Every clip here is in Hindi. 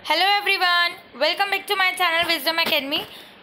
Hello everyone, welcome back to my channel wisdom academy.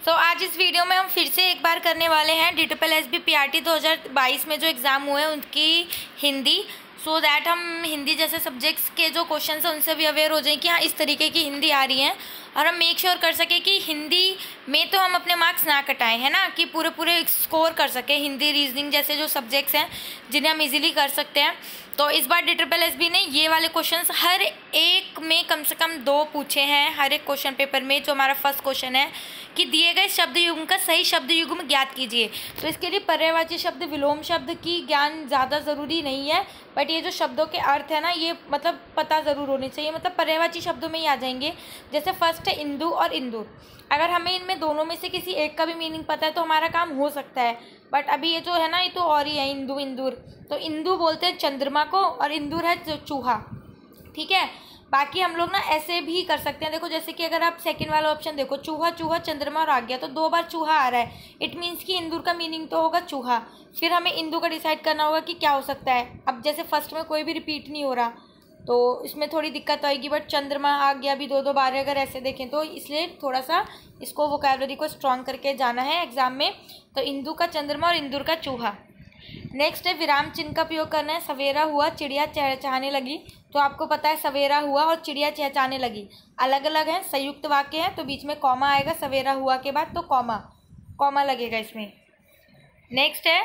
So आज इस वीडियो में हम फिर से एक बार करने वाले हैं DSSB PRT 2022 में जो एग्ज़ाम हुए हैं उनकी हिंदी, सो दैट हम हिंदी जैसे सब्जेक्ट्स के जो क्वेश्चन हैं उनसे भी अवेयर हो जाएं कि हाँ इस तरीके की हिंदी आ रही है और हम मेक श्योर कर सकें कि हिंदी में तो हम अपने मार्क्स ना कटाएं, है ना, कि पूरे स्कोर कर सकें। हिंदी, रीजनिंग जैसे जो सब्जेक्ट्स हैं जिन्हें हम इजीली कर सकते हैं। तो इस बार DSSB ने ये वाले क्वेश्चंस हर एक में कम से कम 2 पूछे हैं हर एक क्वेश्चन पेपर में। जो हमारा फर्स्ट क्वेश्चन है कि दिए गए शब्द युग्म का सही शब्द युग्म ज्ञात कीजिए। तो इसके लिए पर्यायवाची शब्द, विलोम शब्द की ज्ञान ज़्यादा ज़रूरी नहीं है, बट ये जो शब्दों के अर्थ है ना, ये मतलब पता ज़रूर होने चाहिए, मतलब पर्यायवाची शब्दों में ही आ जाएंगे। जैसे फर्स्ट है इंदु और इंदूर। अगर हमें इनमें दोनों में से किसी एक का भी मीनिंग पता है तो हमारा काम हो सकता है, बट अभी ये जो है ना ये तो और ही है इंदु इंदूर। तो इंदु बोलते हैं चंद्रमा को और इंदूर है चूहा, ठीक है। बाकी हम लोग ना ऐसे भी कर सकते हैं। देखो जैसे कि अगर आप सेकंड वाला ऑप्शन देखो, चूहा चूहा चंद्रमा और आ गया, तो 2 बार चूहा आ रहा है, इट मीन्स कि इंदूर का मीनिंग तो होगा चूहा। फिर हमें इंदू का डिसाइड करना होगा कि क्या हो सकता है। अब जैसे फर्स्ट में कोई भी रिपीट नहीं हो रहा तो इसमें थोड़ी दिक्कत आएगी, बट चंद्रमा आ गया भी 2 बार अगर ऐसे देखें तो, इसलिए थोड़ा सा इसको वोकैबुलरी को स्ट्रॉन्ग करके जाना है एग्जाम में। तो इंदू का चंद्रमा और इंदूर का चूहा। नेक्स्ट है विराम चिन्ह का प्रयोग करना है। सवेरा हुआ, चिड़िया चहचहाने लगी। तो आपको पता है सवेरा हुआ और चिड़िया चहचहाने लगी अलग अलग हैं, संयुक्त वाक्य हैं, तो बीच में कॉमा आएगा सवेरा हुआ के बाद, तो कॉमा लगेगा इसमें। नेक्स्ट है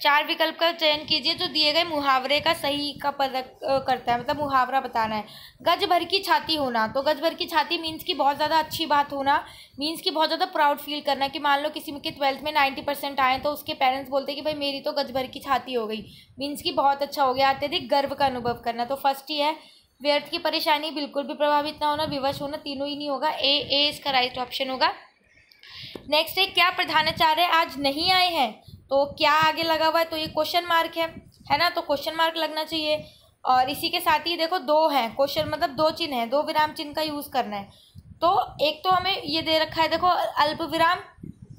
4 विकल्प का चयन कीजिए जो दिए गए मुहावरे का सही का पद करता है, मतलब मुहावरा बताना है। गज भर की छाती होना, तो गज भर की छाती मीन्स की बहुत ज़्यादा अच्छी बात होना, मीन्स की बहुत ज़्यादा प्राउड फील करना। कि मान लो किसी के 12th में 90% आए तो उसके पेरेंट्स बोलते कि भाई मेरी तो गज भर की छाती हो गई, मीन्स की बहुत अच्छा हो गया। अत्यधिक गर्व का अनुभव करना, तो फर्स्ट ही है। व्यर्थ की परेशानी, बिल्कुल भी प्रभावित ना होना, विवश होना, तीनों ही नहीं होगा, ए इसका राइट ऑप्शन होगा। नेक्स्ट है क्या प्रधानाचार्य आज नहीं आए हैं, तो क्या आगे लगा हुआ है, तो ये क्वेश्चन मार्क है ना, तो क्वेश्चन मार्क लगना चाहिए। और इसी के साथ ही देखो 2 हैं क्वेश्चन, मतलब 2 चिन्ह हैं, 2 विराम चिन्ह का यूज़ करना है। तो एक तो हमें ये दे रखा है देखो अल्प विराम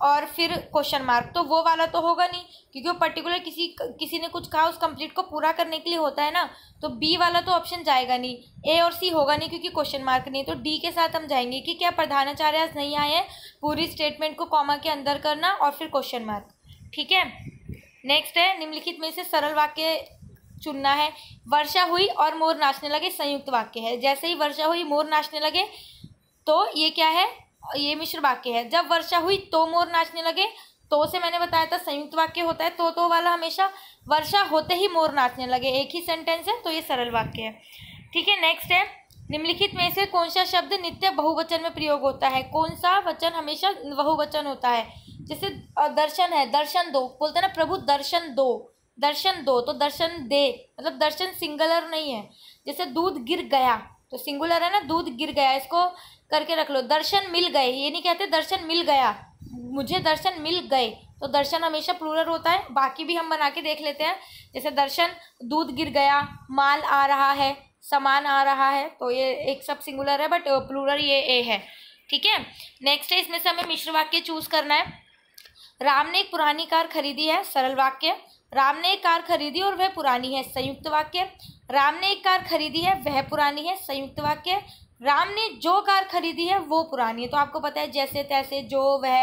और फिर क्वेश्चन मार्क, तो वो वाला तो होगा नहीं क्योंकि वो पर्टिकुलर किसी ने कुछ कहा उस कंप्लीट को पूरा करने के लिए होता है ना, तो बी वाला तो ऑप्शन जाएगा नहीं, ए और सी होगा नहीं क्योंकि क्वेश्चन मार्क नहीं। तो डी के साथ हम जाएंगे कि क्या प्रधानाचार्य आज नहीं आए हैं, पूरी स्टेटमेंट को कॉमा के अंदर करना और फिर क्वेश्चन मार्क, ठीक है। नेक्स्ट है निम्नलिखित में से सरल वाक्य चुनना है। वर्षा हुई और मोर नाचने लगे, संयुक्त वाक्य है। जैसे ही वर्षा हुई मोर नाचने लगे तो ये क्या है, ये मिश्र वाक्य है। जब वर्षा हुई तो मोर नाचने लगे, तो से मैंने बताया था संयुक्त वाक्य होता है, तो वाला हमेशा। वर्षा होते ही मोर नाचने लगे, एक ही सेंटेंस है, तो ये सरल वाक्य है, ठीक है। नेक्स्ट है निम्नलिखित में से कौन सा शब्द नित्य बहुवचन में प्रयोग होता है। कौन सा वचन हमेशा बहुवचन होता है। जैसे दर्शन है, दर्शन दो, बोलते हैं ना प्रभु दर्शन दो, दर्शन दो, तो दर्शन दे, मतलब दर्शन सिंगुलर नहीं है। जैसे दूध गिर गया, तो सिंगुलर है ना, दूध गिर गया, इसको करके रख लो। दर्शन मिल गए, ये नहीं कहते दर्शन मिल गया, मुझे दर्शन मिल गए, तो दर्शन हमेशा प्लूरल होता है। बाकी भी हम बना के देख लेते हैं, जैसे दर्शन, दूध गिर गया, माल आ रहा है, सामान आ रहा है, तो ये एक सब सिंगुलर है बट प्लूरल ये ए है, ठीक है। नेक्स्ट है इसमें से हमें मिश्र वाक्य चूज करना है। राम ने एक पुरानी कार खरीदी है, सरल वाक्य। राम ने एक कार खरीदी और वह पुरानी है, संयुक्त वाक्य। राम ने एक कार खरीदी है, वह पुरानी है, संयुक्त वाक्य। राम ने जो कार खरीदी है वो पुरानी है, तो आपको पता है जैसे तैसे, जो, वह,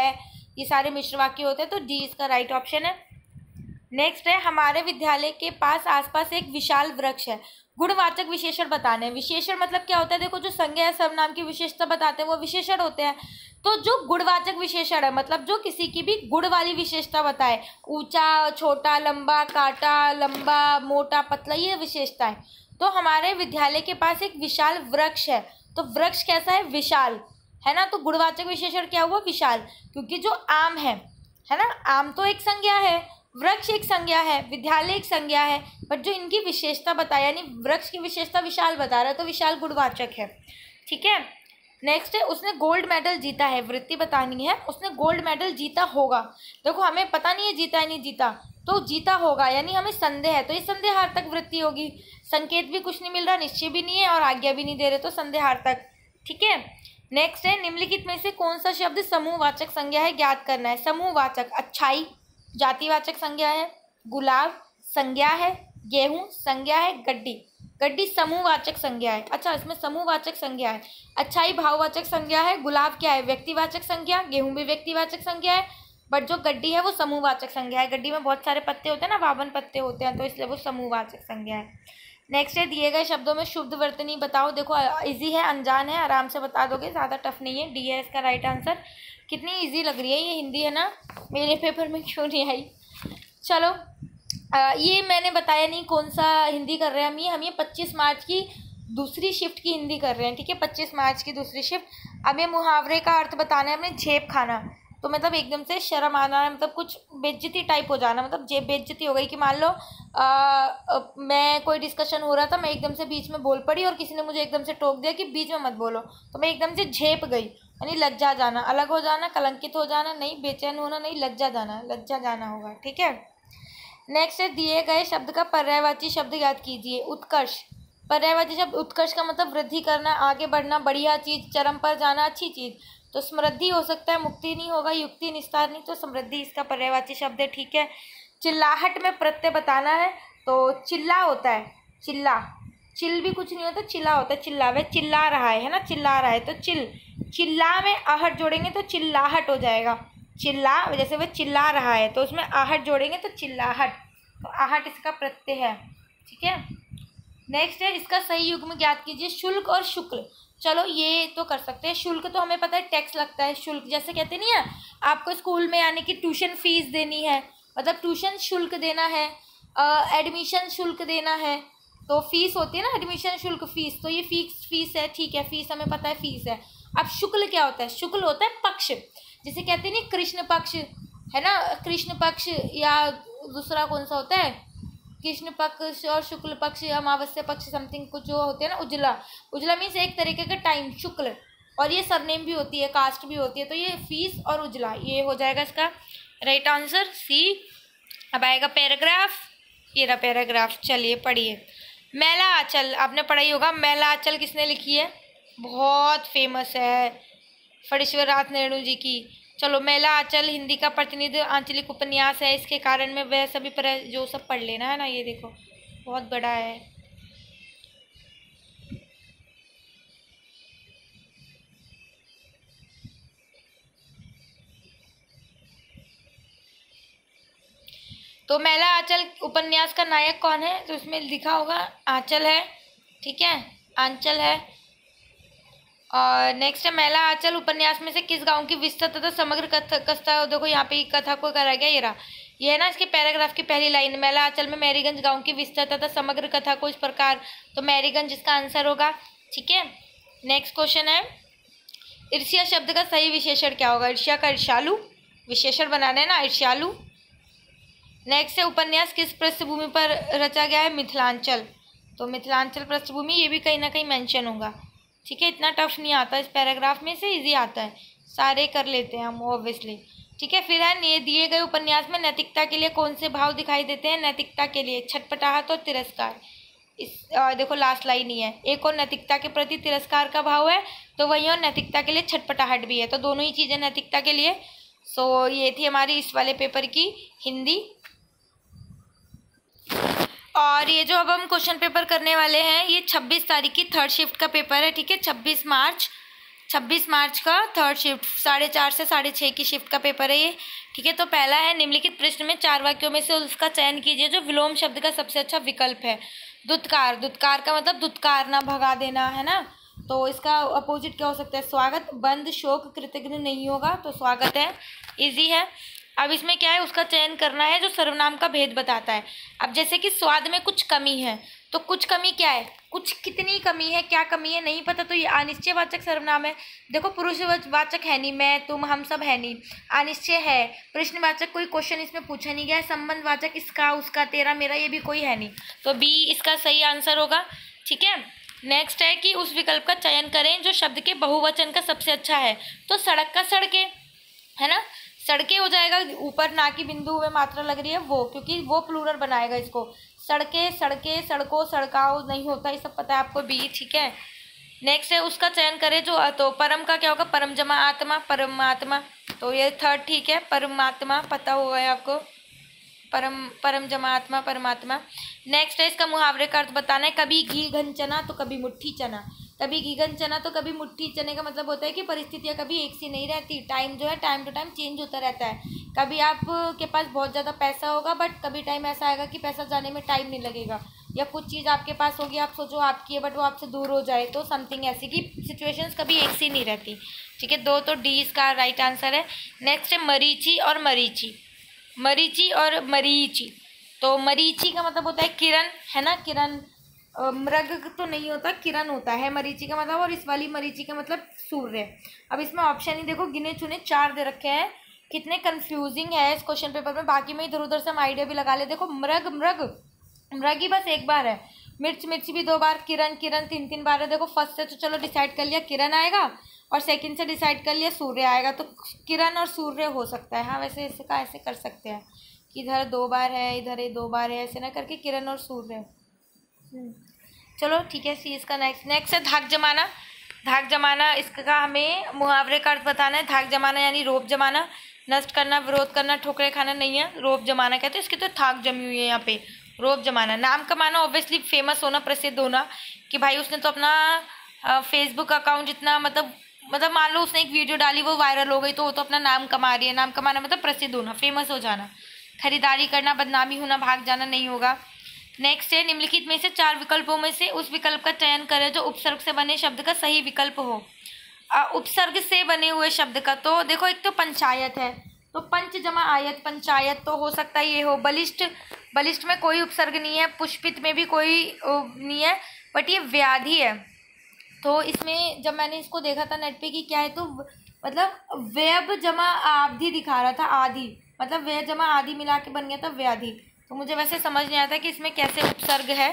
ये सारे मिश्र वाक्य होते हैं, तो डी इसका राइट ऑप्शन है। नेक्स्ट है हमारे विद्यालय के पास आसपास एक विशाल वृक्ष है। गुणवाचक विशेषण बताने हैं। विशेषण मतलब क्या होता है, देखो जो संज्ञा या सर्वनाम की विशेषता बताते हैं वो विशेषण होते हैं। तो जो गुणवाचक विशेषण है मतलब जो किसी की भी गुण वाली विशेषता बताए, ऊंचा, छोटा, लंबा, काटा, लंबा, मोटा, पतला, ये विशेषता है। तो हमारे विद्यालय के पास एक विशाल वृक्ष है, तो वृक्ष कैसा है, विशाल, है ना। तो गुणवाचक विशेषण क्या हुआ, विशाल, क्योंकि जो आम है ना, आम तो एक संज्ञा है, वृक्ष एक संज्ञा है, विद्यालय एक संज्ञा है, बट जो इनकी विशेषता बताया, यानी वृक्ष की विशेषता विशाल बता रहा है, तो विशाल गुणवाचक है, ठीक है। नेक्स्ट है उसने गोल्ड मेडल जीता है, वृत्ति बतानी है। उसने गोल्ड मेडल जीता होगा, देखो हमें पता नहीं है जीता है नहीं जीता, तो जीता होगा यानी हमें संदेह है, तो ये संदेहार्थक वृत्ति होगी। संकेत भी कुछ नहीं मिल रहा, निश्चय भी नहीं है और आज्ञा भी नहीं दे रहे, तो संदेहार्थक, ठीक है। नेक्स्ट है निम्नलिखित में से कौन सा शब्द समूहवाचक संज्ञा है, ज्ञात करना है। समूहवाचक, अच्छाई जातिवाचक संज्ञा है, गुलाब संज्ञा है, गेहूं संज्ञा है, गड्डी गड्डी समूहवाचक संज्ञा है। अच्छा, इसमें समूहवाचक संज्ञा है। अच्छाई भाववाचक संज्ञा है। गुलाब क्या है? व्यक्तिवाचक संज्ञा। गेहूं भी व्यक्तिवाचक संज्ञा है, बट जो गड्डी है वो समूहवाचक संज्ञा है। गड्डी में बहुत सारे पत्ते होते हैं ना, 52 पत्ते होते हैं, तो इसलिए वो समूहवाचक संज्ञा है। नेक्स्ट है, दिए गए शब्दों में शुद्ध वर्तनी बताओ। देखो इजी है, अनजान है, आराम से बता दोगे, ज़्यादा टफ नहीं है। डी है इसका राइट आंसर। कितनी इजी लग रही है ये हिंदी, है ना? मेरे पेपर में क्यों नहीं आई? चलो, ये मैंने बताया नहीं कौन सा हिंदी कर रहे हैं हम ये 25 मार्च की दूसरी शिफ्ट की हिंदी कर रहे हैं, ठीक है? 25 मार्च की दूसरी शिफ्ट। अब ये मुहावरे का अर्थ बताना है, हमने झेप खाना। तो मतलब एकदम से शर्म आना है, मतलब कुछ बेइज्जती टाइप हो जाना, मतलब बेइज्जती हो गई कि मान लो मैं कोई डिस्कशन हो रहा था, मैं एकदम से बीच में बोल पड़ी और किसी ने मुझे एकदम से टोक दिया कि बीच में मत बोलो, तो मैं एकदम से झेप गई। यानी लज्जा जाना, अलग हो जाना, कलंकित हो जाना नहीं, बेचैन होना नहीं, लज्जा जाना होगा, ठीक है? नेक्स्ट है, दिए गए शब्द का पर्यायवाची शब्द याद कीजिए। उत्कर्ष। पर्यायवाची शब्द उत्कर्ष का मतलब वृद्धि करना, आगे बढ़ना, बढ़िया चीज़, चरम पर जाना, अच्छी चीज़। तो समृद्धि हो सकता है, मुक्ति नहीं होगा, युक्ति निस्तार नहीं, तो समृद्धि इसका पर्यायवाची शब्द है, ठीक है? चिल्लाहट में प्रत्यय बताना है, तो चिल्ला होता है, चिल्ला। चिल भी कुछ नहीं होता, चिल्ला होता है, चिल्ला। वह चिल्ला रहा है ना, चिल्ला रहा है, तो चिल्ला में आहट जोड़ेंगे तो चिल्लाहट हो जाएगा। चिल्ला, जैसे वह चिल्ला रहा है तो उसमें आहट जोड़ेंगे तो चिल्लाहट, तो आहट इसका प्रत्यय है, ठीक है? नेक्स्ट है, इसका सही युग्म ज्ञात कीजिए। शुल्क और शुक्ल। चलो ये तो कर सकते हैं। शुल्क तो हमें पता है टैक्स लगता है, शुल्क जैसे कहते नहीं है आपको स्कूल में आने की ट्यूशन फीस देनी है, मतलब ट्यूशन शुल्क देना है, एडमिशन शुल्क देना है, तो फीस होती है ना, एडमिशन शुल्क फीस, तो ये फीस है, ठीक है? फीस हमें पता है, फीस है। अब शुक्ल क्या होता है? शुक्ल होता है पक्ष, जिसे कहते नहीं कृष्ण पक्ष, है ना? कृष्ण पक्ष, या दूसरा कौन सा होता है? कृष्ण पक्ष और शुक्ल पक्ष, अमावस्या पक्ष, समथिंग कुछ जो होते हैं ना। उजला, उजला मीन्स एक तरीके का टाइम, शुक्ल, और ये सरनेम भी होती है, कास्ट भी होती है, तो ये फीस और उजला, ये हो जाएगा इसका राइट आंसर, सी। अब आएगा पैराग्राफ, ये रहा पैराग्राफ, चलिए पढ़िए। मैला आंचल, आपने पढ़ा ही होगा। मैला आंचल किसने लिखी है? बहुत फेमस है, फणीश्वरनाथ नायडू जी की। चलो, मैला आंचल हिंदी का प्रतिनिधि आंचलिक उपन्यास है, इसके कारण में वह सभी पर जो सब पढ़ लेना है ना, ये देखो बहुत बड़ा है। तो मैला आंचल उपन्यास का नायक कौन है? तो इसमें लिखा होगा आंचल है, ठीक है? आंचल है। और नेक्स्ट है, मैला आंचल उपन्यास में से किस गांव की विस्तृत तथा समग्र कथा, देखो यहाँ पे कथा को करा गया, ये रहा, ये है ना इसके पैराग्राफ की पहली लाइन। मैला आंचल में मैरीगंज गांव की विस्तृत तथा समग्र कथा को इस प्रकार, तो मैरीगंज इसका आंसर होगा, ठीक है? नेक्स्ट क्वेश्चन है, ईर्ष्या शब्द का सही विशेषण क्या होगा? ईर्ष्या का ईर्ष्यालु, विशेषण बनाना है ना, ईर्ष्यालु। नेक्स्ट है, उपन्यास किस पृष्ठभूमि पर रचा गया है? मिथिलांचल, तो मिथिलांचल पृष्ठभूमि, ये भी कहीं ना कहीं मेंशन होगा, ठीक है? इतना टफ नहीं आता इस पैराग्राफ में से, इजी आता है, सारे कर लेते हैं हम ऑब्वियसली, ठीक है? फिर है, दिए गए उपन्यास में नैतिकता के लिए कौन से भाव दिखाई देते हैं? नैतिकता के लिए छटपटाहट और तिरस्कार। इस देखो लास्ट लाइन ही है, एक और नैतिकता के प्रति तिरस्कार का भाव है, तो वही और नैतिकता के लिए छटपटाहट भी है, तो दोनों ही चीज़ें नैतिकता के लिए। सो ये थी हमारी इस वाले पेपर की हिंदी। और ये जो अब हम क्वेश्चन पेपर करने वाले हैं, ये 26 तारीख की थर्ड शिफ्ट का पेपर है, ठीक है? 26 मार्च का थर्ड शिफ्ट, 4:30 से 6:30 की शिफ्ट का पेपर है ये, ठीक है? तो पहला है, निम्नलिखित प्रश्न में 4 वाक्यों में से उसका चयन कीजिए जो विलोम शब्द का सबसे अच्छा विकल्प है। दुत्कार, दुत्कार का मतलब दुत्कारना, भगा देना, है ना? तो इसका अपोजिट क्या हो सकता है? स्वागत। बंद, शोक, कृतज्ञ नहीं होगा, तो स्वागत है, इजी है। अब इसमें क्या है, उसका चयन करना है जो सर्वनाम का भेद बताता है। अब जैसे कि स्वाद में कुछ कमी है, तो कुछ कमी क्या है? कुछ कितनी कमी है, क्या कमी है नहीं पता, तो ये अनिश्चयवाचक सर्वनाम है। देखो पुरुषवाचक है नहीं, मैं तुम हम सब है नहीं, अनिश्चय है। प्रश्नवाचक कोई क्वेश्चन इसमें पूछा नहीं गया है। संबंधवाचक इसका, उसका, तेरा, मेरा, ये भी कोई है नहीं, तो बी इसका सही आंसर होगा, ठीक है? नेक्स्ट है कि उस विकल्प का चयन करें जो शब्द के बहुवचन का सबसे अच्छा है। तो सड़क का सड़के, है ना? सड़कें हो जाएगा, ऊपर ना की बिंदु में मात्रा लग रही है वो, क्योंकि वो प्लूरल बनाएगा इसको। सड़कें, सड़कें, सड़कों, सड़काओ नहीं होता, ये सब पता है आपको, बी, ठीक है? नेक्स्ट है, उसका चयन करें जो, तो परम का क्या होगा? परम जमा आत्मा, परमात्मा, तो ये थर्ड ठीक है, परमात्मा पता हुआ है आपको। परम परम जमा आत्मा परमात्मा। नेक्स्ट है इसका मुहावरे का अर्थ बताना है। कभी घी घन चना तो कभी मुट्ठी चना। कभी घी घन चना तो कभी मुट्ठी चने का मतलब होता है कि परिस्थितियाँ कभी एक सी नहीं रहती, टाइम जो है टाइम टू टाइम चेंज होता रहता है। कभी आप के पास बहुत ज़्यादा पैसा होगा बट कभी टाइम ऐसा आएगा कि पैसा जाने में टाइम नहीं लगेगा, या कुछ चीज़ आपके पास होगी आप सोचो आपकी है बट वो आपसे दूर हो जाए, तो समथिंग ऐसी की सिचुएशंस कभी एक सी नहीं रहती। ठीक है, 2 तो डी इसका राइट आंसर है। नेक्स्ट है मरीची और मरीची। मरीची और मरीची, तो मरीची का मतलब होता है किरण, है ना, किरण। मृग तो नहीं होता, किरण होता है मरीची का मतलब, और इस वाली मरीची का मतलब सूर्य। अब इसमें ऑप्शन ही देखो गिने चुने 4 दे रखे हैं, कितने कंफ्यूजिंग है इस क्वेश्चन पेपर में। बाकी में इधर उधर से हम आइडिया भी लगा ले। देखो मृग मृग मृग ही बस एक बार है, मिर्च मिर्ची भी 2 बार, किरण किरण 3 बार है। देखो फर्स्ट से तो चलो डिसाइड कर लिया किरण आएगा, और सेकंड से डिसाइड कर लिया सूर्य आएगा, तो किरण और सूर्य हो सकता है। हाँ वैसे इसका ऐसे कर सकते हैं कि इधर 2 बार है, इधर ये 2 बार है, ऐसे ना करके किरण और सूर्य। चलो ठीक है, सी इसका नेक्स्ट है धाक जमाना। धाक जमाना इसका हमें मुहावरे का अर्थ बताना है। धाक जमाना यानी रोब जमाना, नष्ट करना, विरोध करना, ठोकरे खाना नहीं है, रोब जमाना कहते हैं। इसकी तो थाक जमी हुई है यहाँ पे, रोब जमाना। नाम कमाना ऑब्वियसली फेमस होना, प्रसिद्ध होना, कि भाई उसने तो अपना फेसबुक अकाउंट जितना मतलब मान लो उसने एक वीडियो डाली वो वायरल हो गई, तो वो तो अपना नाम कमा रही है। नाम कमाना मतलब प्रसिद्ध होना, फेमस हो जाना। खरीदारी करना, बदनामी होना, भाग जाना नहीं होगा। नेक्स्ट है निम्नलिखित में से 4 विकल्पों में से उस विकल्प का चयन करें जो उपसर्ग से बने शब्द का सही विकल्प हो। उपसर्ग से बने हुए शब्द का, तो देखो एक तो पंचायत है, तो पंच जमा आयत, पंचायत तो हो सकता है ये हो। बलिष्ठ, बलिष्ठ में कोई उपसर्ग नहीं है, पुष्पित में भी कोई नहीं है, बट ये व्याधि है। तो इसमें जब मैंने इसको देखा था नेट पे कि क्या है, तो मतलब वेब जमा आदि दिखा रहा था, आदि मतलब वे जमा आदि मिला के बन गया था व्याधि। तो मुझे वैसे समझ नहीं आता कि इसमें कैसे उपसर्ग है,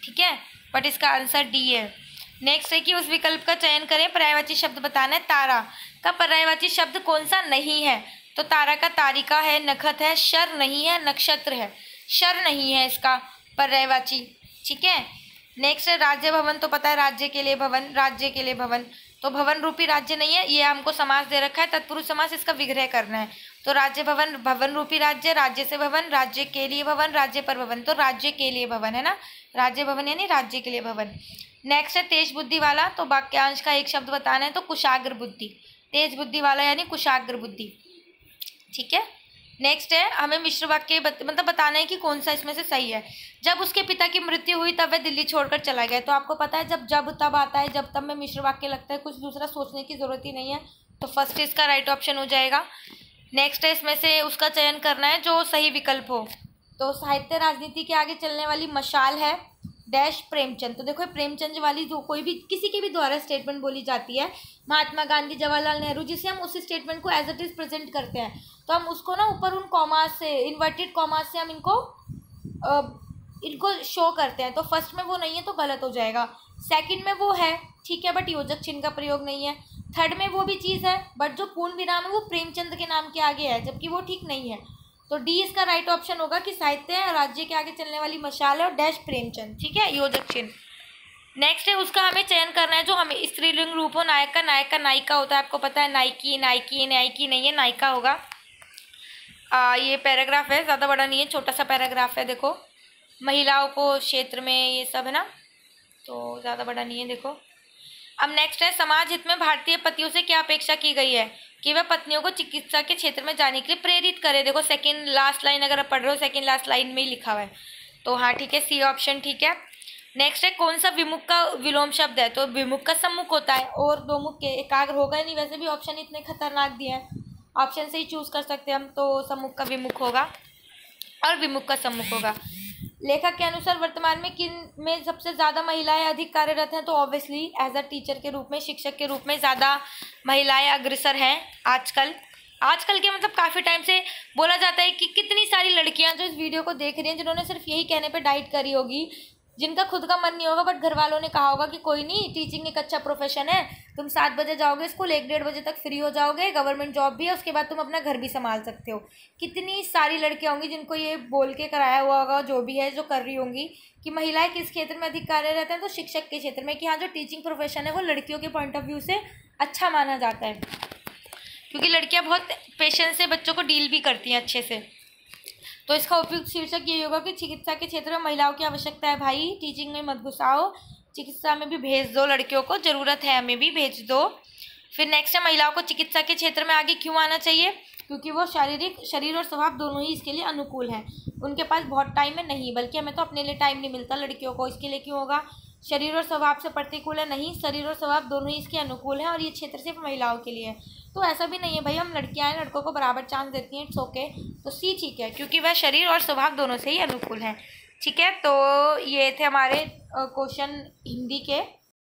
ठीक है, बट इसका आंसर डी है। नेक्स्ट है कि उस विकल्प का चयन करें, पर्यायवाची शब्द बताना है। तारा का पर्यायवाची शब्द कौन सा नहीं है, तो तारा का तारिका है, नखत है, शर नहीं है, नक्षत्र है। शर नहीं है इसका पर्यायवाची, ठीक है। नेक्स्ट है राज्य भवन, तो पता है राज्य के लिए भवन, राज्य के लिए भवन, तो भवन रूपी राज्य नहीं है, ये हमको समास दे रखा है तत्पुरुष समास, इसका विग्रह करना है। तो राज्य भवन, भवन रूपी राज्य, राज्य से भवन, राज्य के लिए भवन, राज्य पर भवन, तो राज्य के लिए भवन है ना, राज्य भवन यानी राज्य के लिए भवन। नेक्स्ट है तेज बुद्धि वाला, तो वाक्यांश का एक शब्द बताना है, तो कुशाग्र बुद्धि। तेज बुद्धि वाला यानी कुशाग्र बुद्धि, ठीक है। नेक्स्ट है हमें मिश्र वाक्य मतलब बताना है कि कौन सा इसमें से सही है। जब उसके पिता की मृत्यु हुई तब वह दिल्ली छोड़कर चला गया, तो आपको पता है जब तब आता है, जब तब में मिश्र वाक्य लगता है, कुछ दूसरा सोचने की जरूरत ही नहीं है, तो फर्स्ट इसका राइट ऑप्शन हो जाएगा। नेक्स्ट है इसमें से उसका चयन करना है जो सही विकल्प हो, तो साहित्य राजनीति के आगे चलने वाली मशाल है डैश प्रेमचंद। तो देखो प्रेमचंद वाली जो कोई भी किसी के भी द्वारा स्टेटमेंट बोली जाती है, महात्मा गांधी, जवाहरलाल नेहरू, जिसे हम उस स्टेटमेंट को एज इट इज प्रेजेंट करते हैं, तो हम उसको ना ऊपर उन कॉमास से, इन्वर्टेड कॉमास से हम इनको शो करते हैं। तो फर्स्ट में वो नहीं है तो गलत हो जाएगा, सेकंड में वो है ठीक है बट योजक चिन्ह का प्रयोग नहीं है, थर्ड में वो भी चीज़ है बट जो पूर्ण विराम है वो प्रेमचंद के नाम के आगे है, जबकि वो ठीक नहीं है। तो डी इसका राइट ऑप्शन होगा कि साहित्य राज्य के आगे चलने वाली मशाल है और डैश प्रेमचंद, ठीक है, योजक चिन्ह। नेक्स्ट है उसका हमें चयन करना है जो हमें स्त्रीलिंग रूप हो, नायक का नायिका होता है, आपको पता है, नायकी नायकी नायकी नहीं है, नायिका होगा। ये पैराग्राफ है, ज़्यादा बड़ा नहीं है, छोटा सा पैराग्राफ है, देखो महिलाओं को क्षेत्र में ये सब है ना, तो ज़्यादा बड़ा नहीं है, देखो। अब नेक्स्ट है समाज हित में भारतीय पतियों से क्या अपेक्षा की गई है, कि वह पत्नियों को चिकित्सा के क्षेत्र में जाने के लिए प्रेरित करे। देखो सेकंड लास्ट लाइन अगर आप पढ़ रहे हो, सेकंड लास्ट लाइन में ही लिखा हुआ है, तो हाँ ठीक है, सी ऑप्शन ठीक है। नेक्स्ट है कौन सा विमुख का विलोम शब्द है, तो विमुख का सम्मुख होता है, और दो मुख के एकाग्र होगा नहीं, वैसे भी ऑप्शन इतने खतरनाक दिए हैं, ऑप्शन से ही चूज कर सकते हैं हम, तो सम्मुख का विमुख होगा और विमुख का सम्मुख होगा। लेखक के अनुसार वर्तमान में किन में सबसे ज़्यादा महिलाएं अधिक कार्यरत हैं, तो ऑब्वियसली एज अ टीचर के रूप में, शिक्षक के रूप में ज़्यादा महिलाएं अग्रसर हैं आजकल के मतलब काफ़ी टाइम से बोला जाता है कि कितनी सारी लड़कियां जो इस वीडियो को देख रही हैं, जिन्होंने सिर्फ यही कहने पे डाइट करी होगी, जिनका खुद का मन नहीं होगा बट घर वालों ने कहा होगा कि कोई नहीं, टीचिंग एक अच्छा प्रोफेशन है, तुम 7 बजे जाओगे स्कूल, 1-1:30 बजे तक फ्री हो जाओगे, गवर्नमेंट जॉब भी है, उसके बाद तुम अपना घर भी संभाल सकते हो। कितनी सारी लड़कियां होंगी जिनको ये बोल के कराया हुआ होगा, जो भी है, जो कर रही होंगी कि महिलाएं किस क्षेत्र में अधिक कार्य रहते हैं, तो शिक्षक के क्षेत्र में, कि हाँ जो टीचिंग प्रोफेशन है वो लड़कियों के पॉइंट ऑफ व्यू से अच्छा माना जाता है, क्योंकि लड़कियाँ बहुत पेशेंस से बच्चों को डील भी करती हैं अच्छे से। तो इसका उपयुक्त शीर्षक ये होगा कि चिकित्सा के क्षेत्र में महिलाओं की आवश्यकता है। भाई टीचिंग में मत घुसाओ, चिकित्सा में भी भेज दो, लड़कियों को ज़रूरत है, हमें भी भेज दो। फिर नेक्स्ट है, महिलाओं को चिकित्सा के क्षेत्र में आगे क्यों आना चाहिए? क्योंकि वो शरीर और स्वभाव दोनों ही इसके लिए अनुकूल हैं। उनके पास बहुत टाइम है नहीं, बल्कि हमें तो अपने लिए टाइम नहीं मिलता लड़कियों को। इसके लिए क्यों होगा? शरीर और स्वभाव से प्रतिकूल है नहीं, शरीर और स्वभाव दोनों ही इसके अनुकूल हैं और ये क्षेत्र सिर्फ महिलाओं के लिए है। तो ऐसा भी नहीं है भाई, हम लड़कियां हैं, लड़कों को बराबर चांस देती हैं, इट्स ओके। तो सी ठीक है, क्योंकि वह शरीर और स्वभाव दोनों से ही अनुकूल है। ठीक है, तो ये थे हमारे क्वेश्चन हिंदी के।